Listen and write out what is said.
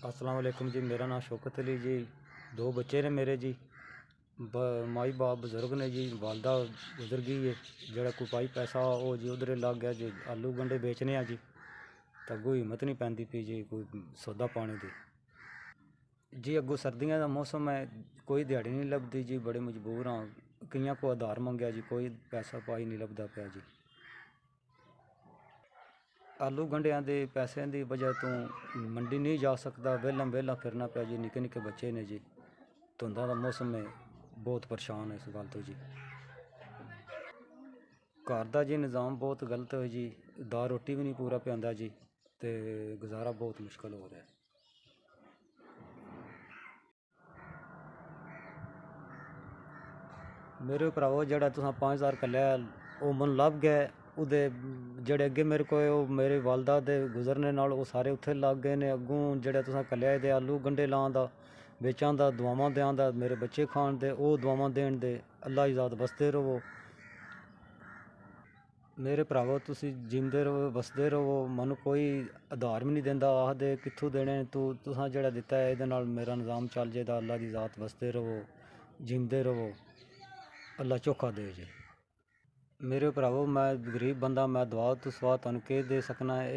अस्सलाम वालेकुम जी। मेरा नाम शौकत अली जी। दो बच्चे ने मेरे जी। माई बाप बजुर्ग ने जी। वालदा गुजर गई है। जेड़ा कोई पाई पैसा वो जी उधर लग गया जी। आलू गंढे बेचने जी। तो अगों हिम्मत नहीं पैंदी पी जी कोई सौदा पाने की जी। अगों सर्दियों का मौसम है, कोई दिहाड़ी नहीं लभदी जी। बड़े मजबूर हाँ। कईयां को आधार मंगया जी, कोई पैसा पाई नहीं लभदा पिया जी। आलू गंढियां दे पैसों की वजह तो मंडी नहीं जा सकता, वेला वेला फिरना पिया जी। निक्के निक्के बच्चे ने जी। धुंदा का मौसम है, बहुत परेशान है इस गल तो जी। घर का जी निज़ाम बहुत गलत है जी। दाल रोटी भी नहीं पूरा पांदा जी, तो गुजारा बहुत मुश्किल हो रहा है। मेरे भरावो जेड़ा तुसां 5000 कल्लिया वो मन लभ गया। ਉਹਦੇ ਜਿਹੜੇ ਅੱਗੇ ਮੇਰੇ ਕੋਲ ਉਹ ਮੇਰੇ ਵਾਲਦਾ ਦੇ ਗੁਜ਼ਰਨੇ ਨਾਲ ਉਹ ਸਾਰੇ ਉੱਥੇ ਲੱਗ ਗਏ ਨੇ। ਅੱਗੋਂ ਜਿਹੜੇ ਤੁਸੀਂ ਕੱਲਿਆ ਇਹਦੇ ਆਲੂ ਗੰਢੇ ਲਾਉਣ ਦਾ, ਵੇਚਾਂ ਦਾ, ਦੁਆਵਾਂ ਦੇਣ ਦਾ, ਮੇਰੇ ਬੱਚੇ ਖਾਣ ਦੇ, ਉਹ ਦੁਆਵਾਂ ਦੇਣ ਦੇ। ਅੱਲਾ ਇਜ਼ਾਦ ਵਸਦੇ ਰਹੋ ਮੇਰੇ ਭਰਾਵੋ, ਤੁਸੀਂ ਜਿੰਦੇ ਰਹੋ ਵਸਦੇ ਰਹੋ। ਮੈਨੂੰ ਕੋਈ ਆਧਾਰ ਵੀ ਨਹੀਂ ਦਿੰਦਾ, ਆਖਦੇ ਕਿੱਥੋਂ ਦੇਣੇ ਤੂੰ, ਤੁਸਾਂ ਜਿਹੜਾ ਦਿੱਤਾ ਹੈ ਇਹਦੇ ਨਾਲ ਮੇਰਾ ਨਿਜ਼ਾਮ ਚੱਲ ਜਾਏਗਾ। ਅੱਲਾ ਦੀ ਜ਼ਾਤ ਵਸਦੇ ਰਹੋ, ਜਿੰਦੇ ਰਹੋ, ਅੱਲਾ ਚੋਖਾ ਦੇ ਜੇ। मेरे भरावो मैं गरीब बंदा, मैं दुआ तो सवा तुहानू के दे सकना है।